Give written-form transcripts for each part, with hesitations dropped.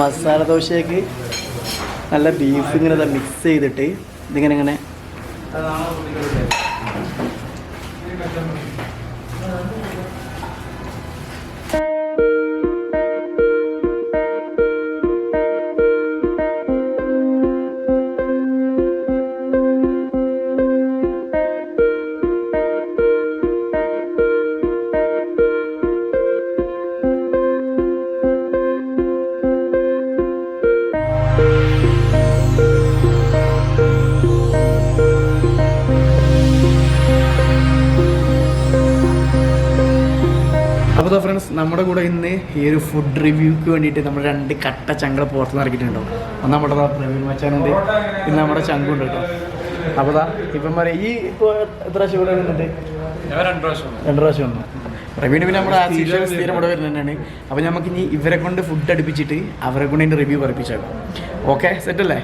മസാല ദോശയ്ക്ക് നല്ല ബീഫ് ഇങ്ങനെ മിക്സ് ചെയ്തിട്ട് ഇതിങ്ങനെ ഇങ്ങനെ അപ്പോൾ ഫ്രണ്ട്സ് നമ്മുടെ കൂടെ ഇന്ന് ഈ ഒരു ഫുഡ് റിവ്യൂക്ക് വേണ്ടിയിട്ട് നമ്മൾ 2 കട്ട ചങ്കള പുറത്ത് നിറക്കിയിട്ടുണ്ടോ. ഒന്ന് നമ്മുടെ പ്രവീൺ മച്ചാനുണ്ട്, ഇന്ന് നമ്മുടെ ചങ്കുണ്ട് കേട്ടോ. അപ്പോൾ ഇപ്പം പറയാം ഈ ഇപ്പോൾ എത്ര ഷോ വരുന്നുണ്ട്? 2 പ്രാവശ്യം വന്നു. പ്രവീണ് പിന്നെ നമ്മുടെ ആശീഷം സ്ഥിരം ഇവിടെ വരുന്നത് തന്നെയാണ്. അപ്പോൾ നമുക്ക് ഇനി ഇവരെ കൊണ്ട് ഫുഡ് അടുപ്പിച്ചിട്ട് അവരെ കൊണ്ട് ഇതിൻ്റെ റിവ്യൂ പറയിപ്പിച്ചേക്കാം. ഓക്കെ, സെറ്റല്ലേ?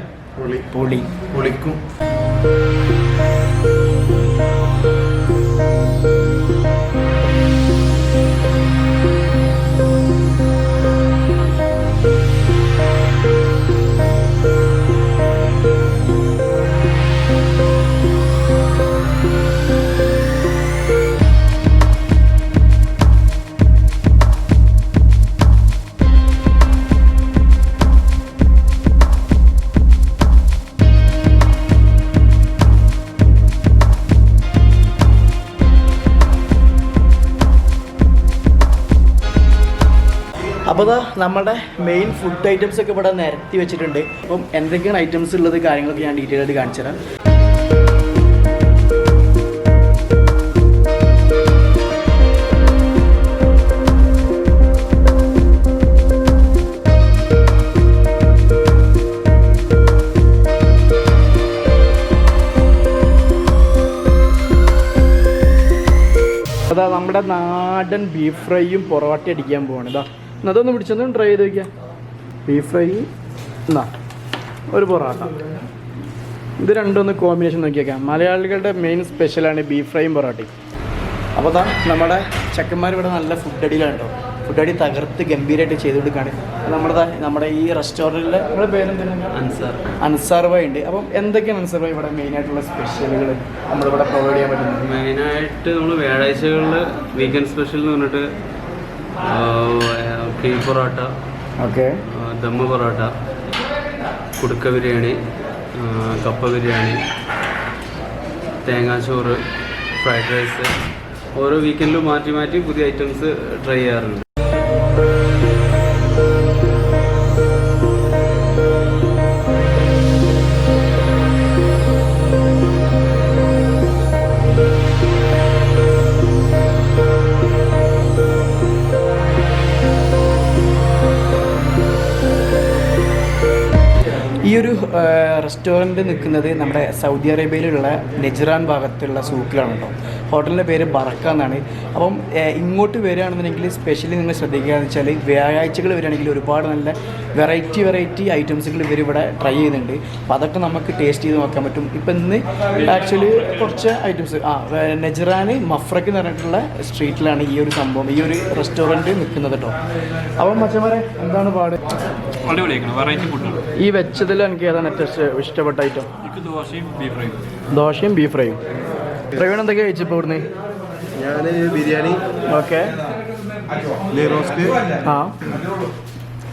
പൊളിക്കും. അപ്പോൾ നമ്മുടെ മെയിൻ ഫുഡ് ഐറ്റംസ് ഒക്കെ ഇവിടെ നിരത്തി വെച്ചിട്ടുണ്ട്. അപ്പം എന്തൊക്കെയാണ് ഐറ്റംസ് ഉള്ളത് കാര്യങ്ങളൊക്കെ ഞാൻ ഡീറ്റെയിൽ ആയിട്ട് കാണിച്ചു തരാം. അതാ നമ്മുടെ നാടൻ ബീഫ് ഫ്രൈയും പൊറോട്ട അടിക്കാൻ പോവാണ്. ഇതാ അതൊന്ന് പിടിച്ചൊന്നും ട്രൈ ചെയ്ത് വയ്ക്കാം. ബീഫ് ഫ്രൈ എന്നാ ഒരു പൊറോട്ട, ഇത് രണ്ടൊന്ന് കോമ്പിനേഷൻ നോക്കിയേക്കാം. മലയാളികളുടെ മെയിൻ സ്പെഷ്യലാണ് ബീഫ് ഫ്രൈയും പൊറോട്ടയും. അപ്പോൾ നമ്മുടെ ചെക്കന്മാർ ഇവിടെ നല്ല ഫുഡ് അടിയിലാണ് കേട്ടോ. ഫുഡ് അടി തകർത്ത് ഗംഭീരമായിട്ട് ചെയ്ത് കൊടുക്കുകയാണ്. നമ്മുടെ ഈ റെസ്റ്റോറൻറ്റിലെ നിങ്ങളുടെ പേരെന്താണ്? അൻസാർ ഭായ് ഉണ്ട്. അപ്പം എന്തൊക്കെയാണ് അൻസാർ ഭായ് ഇവിടെ മെയിനായിട്ടുള്ള സ്പെഷ്യലുകൾ നമ്മളിവിടെ പ്രൊവൈഡ് ചെയ്യാൻ പറ്റുന്നത്? മെയിനായിട്ട് നമ്മൾ വ്യാഴാഴ്ചകളിൽ വീക്കെൻഡ് സ്പെഷ്യൽ എന്ന് പറഞ്ഞിട്ട് ബീഫ് പൊറോട്ട, ഓക്കെ, ദമ്മ് പൊറോട്ട, കുടുക്ക ബിരിയാണി, കപ്പ ബിരിയാണി, തേങ്ങാച്ചോറ്, ഫ്രൈഡ് റൈസ്, ഓരോ വീക്കെൻഡിലും മാറ്റി മാറ്റി പുതിയ ഐറ്റംസ് ട്രൈ ചെയ്യാറുണ്ട്. ഈ ഒരു റെസ്റ്റോറൻറ്റ് നിൽക്കുന്നത് നമ്മുടെ സൗദി അറേബ്യയിലുള്ള നെജ്റാൻ ഭാഗത്തുള്ള സൂക്കിലാണ് കേട്ടോ. ഹോട്ടലിൻ്റെ പേര് ബറക്ക എന്നാണ്. അപ്പം ഇങ്ങോട്ട് വരികയാണെന്നുണ്ടെങ്കിൽ സ്പെഷ്യലി നിങ്ങൾ ശ്രദ്ധിക്കുകയെന്ന് വെച്ചാൽ വ്യാഴാഴ്ചകൾ വരികയാണെങ്കിൽ ഒരുപാട് നല്ല വെറൈറ്റി ഐറ്റംസുകൾ ഇവരിവിടെ ട്രൈ ചെയ്യുന്നുണ്ട്. അപ്പോൾ അതൊക്കെ നമുക്ക് ടേസ്റ്റ് ചെയ്ത് നോക്കാൻ പറ്റും. ഇപ്പം ഇന്ന് ആക്ച്വലി കുറച്ച് ഐറ്റംസ് നെജ്റാൻ മഫ്രക്ക് എന്ന് പറഞ്ഞിട്ടുള്ള സ്ട്രീറ്റിലാണ് ഈ ഒരു സംഭവം, ഈ ഒരു റെസ്റ്റോറൻറ്റ് നിൽക്കുന്നത് കേട്ടോ. അപ്പം മച്ചന്മാരെ എന്താണ് പാട്? ഈ വെച്ചതിൽ എനിക്ക് ഏതാണ് ഏറ്റവും ഇഷ്ടപ്പെട്ട ഐറ്റം? ദോശയും ബീഫ് ഫ്രൈയും. പ്രവീൺ എന്തൊക്കെയാണ് കഴിച്ചപ്പോൾ ഇവിടുന്ന്? ഞാൻ biryani, okay, roast,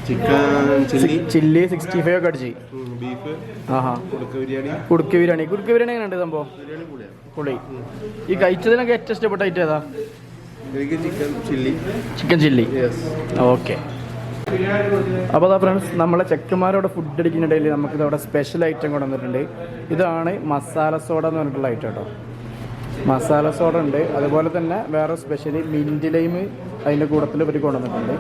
chicken chilli 65 ഒക്കെ അടിച്ച്, ബീഫ്, കുടുക്ക ബിരിയാണി എങ്ങനെയുണ്ട് സംഭവം? പൊളി. ഈ കഴിച്ചതിനൊക്കെ ഏറ്റവും ഇഷ്ടപ്പെട്ട ഐറ്റം ഏതാ? Chicken chilli. ഓക്കെ. അപ്പോൾ അതാ ഫ്രണ്ട്സ്, നമ്മളെ ചെക്കന്മാരോടെ ഫുഡ് അടിക്കുന്നിടയിൽ നമുക്കിത് അവിടെ സ്പെഷ്യൽ ഐറ്റം കൊണ്ടുവന്നിട്ടുണ്ട്. ഇതാണ് മസാല സോഡ എന്ന് പറഞ്ഞിട്ടുള്ള ഐറ്റം കേട്ടോ. മസാല സോഡ ഉണ്ട്, അതുപോലെ തന്നെ വേറെ സ്പെഷ്യലി മിൻറ്റ് ലൈം അതിൻ്റെ കൂട്ടത്തിൽ ഇവർ കൊണ്ടുവന്നിട്ടുണ്ട്.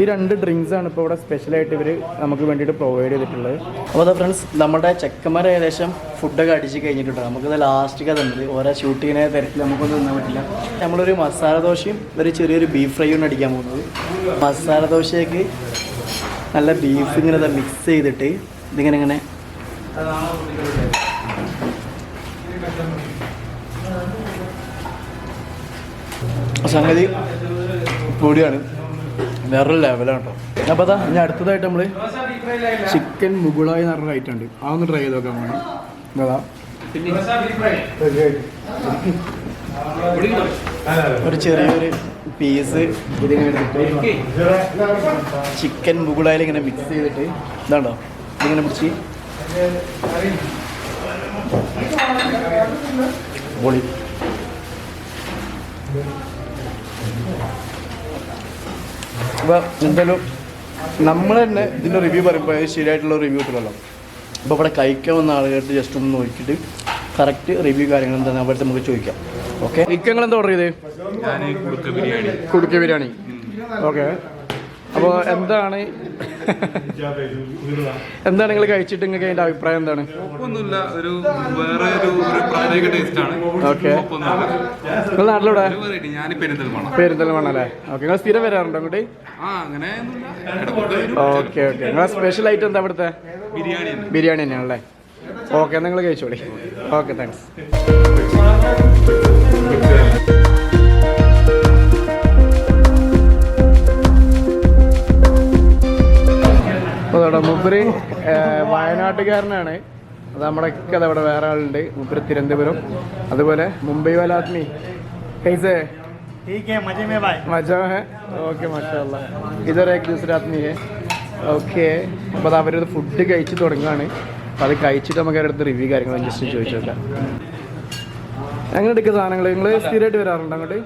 ഈ 2 ഡ്രിങ്ക്സാണ് ഇപ്പോൾ ഇവിടെ സ്പെഷ്യലായിട്ട് ഇവർ നമുക്ക് വേണ്ടിയിട്ട് പ്രൊവൈഡ് ചെയ്തിട്ടുള്ളത്. അപ്പോൾ അതാ ഫ്രണ്ട്സ്, നമ്മുടെ ചെക്കന്മാർ ഏകദേശം ഫുഡൊക്കെ അടിച്ച് കഴിഞ്ഞിട്ടുണ്ട്. നമുക്കിത് ലാസ്റ്റിക്ക് തന്നത് ഓരോ ഷൂട്ടിങ്ങിനെ തിരക്കിൽ നമുക്കൊന്നും തിന്നാൻ പറ്റില്ല. നമ്മളൊരു മസാല ദോശയും ഒരു ചെറിയൊരു ബീഫ് ഫ്രൈയും അടിക്കാൻ പോകുന്നത്. മസാല ദോശയ്ക്ക് നല്ല ബീഫ് ഇങ്ങനെ മിക്സ് ചെയ്തിട്ട് ഇതിങ്ങനെ സംഗതി പൊടിയാണ്. വേറൊരു ലെവലാണ് കേട്ടോ. അപ്പോൾ അതാ ഇനി അടുത്തതായിട്ട് നമ്മൾ ചിക്കൻ മുഗളായി എന്ന് പറഞ്ഞ ഐറ്റം ഉണ്ട്, അതൊന്ന് ട്രൈ ചെയ്ത് നോക്കാൻ വേണം. അതാ ഒരു ചെറിയൊരു പീസ് ഇതിങ്ങനെ എടുത്തിട്ട് ചിക്കൻ മുഗളായിൽ ഇങ്ങനെ മിക്സ് ചെയ്തിട്ട് ഇതാണ്ടോ ഇതിങ്ങനെ പിടിച്ച് പൊളി. അപ്പോൾ എന്തായാലും നമ്മൾ തന്നെ ഇതിൻ്റെ റിവ്യൂ പറയുമ്പോൾ ശരിയായിട്ടുള്ള റിവ്യൂ കിട്ടില്ലല്ലോ. അപ്പോൾ ഇവിടെ കഴിക്കാൻ വന്ന ആളുകൾക്ക് ജസ്റ്റ് ഒന്ന് നോക്കിയിട്ട് കറക്റ്റ് റിവ്യൂ കാര്യങ്ങൾ എന്താണെന്ന് അവിടുത്തെ നമുക്ക് ചോദിക്കാം. ഓക്കെ, ഇക്കങ്ങൾ എന്താ ഓർഡർ ചെയ്തത്? കുടുക്ക ബിരിയാണി. ഓക്കെ, അപ്പോൾ എന്താണ് നിങ്ങൾ കഴിച്ചിട്ട് നിങ്ങൾക്ക് അതിൻ്റെ അഭിപ്രായം എന്താണ്? ഒന്നുമില്ല, ഒരു വേറെ ഒരു പ്രത്യേക ടേസ്റ്റാണ്. ഓക്കെ, നിങ്ങൾ നാട്ടിലൂടെ? ഞാൻ പെരിന്തൽമണ്ണ അല്ലേ? ഓക്കെ, നിങ്ങൾ സ്ഥിരം വരാറുണ്ടോ അങ്ങോട്ട്? ഓക്കെ ഓക്കെ, നിങ്ങളെ സ്പെഷ്യൽ ഐറ്റം എന്താ ഇവിടുത്തെ? ബിരിയാണി തന്നെയാണല്ലേ? ഓക്കെ, നിങ്ങൾ കഴിച്ചോളി. Okay, thanks. അതോടെ മൂപ്പര് വയനാട്ടുകാരനാണ്. അത് നമ്മുടെ ഒക്കെ അതവിടെ വേറെ ആളുണ്ട്. മൂപ്പര് തിരുവനന്തപുരം. അതുപോലെ മുംബൈ വാല ആദ്മി കൈസേ മജാ ഹെ? ഓക്കെ, മാഷാഅല്ലാ. ഇതൊരു ഏക് ദൂസര ആദ്മി ഹെ. ഓക്കെ, അപ്പോൾ അത് അവരത് ഫുഡ് കഴിച്ച് തുടങ്ങുകയാണ്. അപ്പോൾ അത് കഴിച്ചിട്ട് നമുക്ക് അവരുടെ അടുത്ത് റിവ്യൂ കാര്യങ്ങൾ ജസ്റ്റ് ചോദിച്ചു നോക്കാം. എങ്ങനെ എടുക്കുക സാധനങ്ങൾ? നിങ്ങൾ സ്ഥിരമായിട്ട് വരാറുണ്ടോ അങ്ങോട്ട്?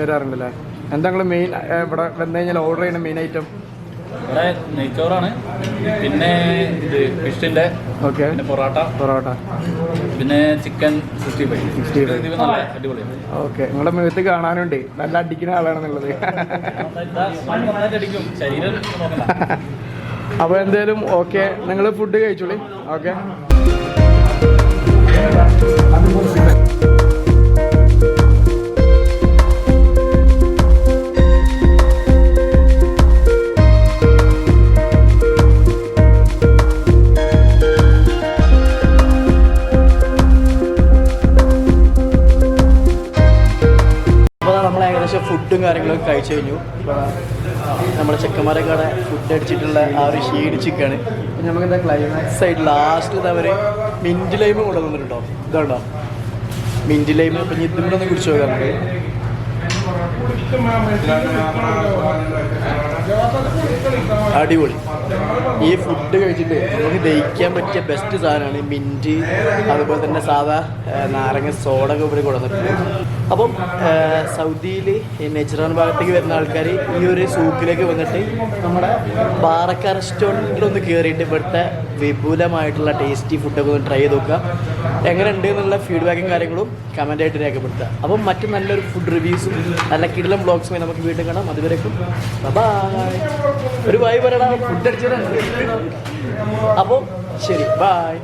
വരാറുണ്ടല്ലേ? എന്താ നിങ്ങൾ മെയിൻ ഇവിടെ വന്നു കഴിഞ്ഞാൽ ഓർഡർ ചെയ്യുന്ന മെയിൻ ഐറ്റം? ഇവിടെ നെയ്ച്ചോറാണ്, പിന്നെ ഇത് ഫിഷിൻ്റെ, ഓക്കെ, പിന്നെ പൊറോട്ട, പിന്നെ ചിക്കൻ 65 നല്ല അടിപൊളിയാണ്. ഓക്കെ, നിങ്ങളുടെ മുഖത്ത് കാണാനുണ്ട് നല്ല അടിക്കുന്ന ആളാണെന്നുള്ളത്. അടിക്കും ശരീരം. അപ്പോൾ എന്തായാലും ഓക്കെ, നിങ്ങൾ ഫുഡ് കഴിച്ചോളി. ഓക്കെ, ഫുഡും കാര്യങ്ങളൊക്കെ കഴിച്ചു കഴിഞ്ഞു. ഇപ്പോൾ നമ്മുടെ ചെക്കന്മാരൊക്കെ അവിടെ ഫുഡ് അടിച്ചിട്ടുള്ള ആ ഒരു ക്ഷീണിച്ചിരിക്കുകയാണ്. പിന്നെ നമുക്ക് എന്താ ക്ലൈമാക്സ് ആയിട്ട് ലാസ്റ്റ് ഇത് അവർ മിൻറ്റ് ലൈമ് കൊണ്ടുവന്നിട്ടുണ്ടോ? ഇതുണ്ടോ മിൻറ്റ് ലൈമ്? അപ്പം ഇതും കൂടെ ഒന്ന് കുടിച്ച് നോക്കാം നമുക്ക്. അടിപൊളി. ഈ ഫുഡ് കഴിച്ചിട്ട് നമുക്ക് ദഹിക്കാൻ പറ്റിയ ബെസ്റ്റ് സാധനമാണ് മിൻറ്റ്, അതുപോലെ തന്നെ സാധാ നാരങ്ങ സോഡ ഒക്കെ ഇവിടെ കൊടുത്തിട്ടുണ്ട്. അപ്പം സൗദിയിൽ നെജ്റാൻ ഭാഗത്തേക്ക് വരുന്ന ആൾക്കാർ ഈ ഒരു സൂക്കിലേക്ക് വന്നിട്ട് നമ്മുടെ ബാറക്ക റെസ്റ്റോറൻറ്റിലൊന്ന് കയറിയിട്ട് ഇവിടുത്തെ വിപുലമായിട്ടുള്ള ടേസ്റ്റി ഫുഡൊക്കെ ഒന്ന് ട്രൈ ചെയ്ത് നോക്കുക. എങ്ങനെ ഉണ്ട് എന്നുള്ള ഫീഡ്ബാക്കും കാര്യങ്ങളും കമൻ്റായിട്ട് രേഖപ്പെടുത്തുക. അപ്പം മറ്റു നല്ലൊരു ഫുഡ് റിവ്യൂസും നല്ല കിടിലം വ്ളോഗ്സുമായി നമുക്ക് വീണ്ടും കാണാം. അതുവരേക്കും ബൈ. ഒരു ബൈ പറയണം, ഫുഡ് അടിച്ചിട്ടുണ്ട്. അപ്പോൾ ശരി, ബൈ.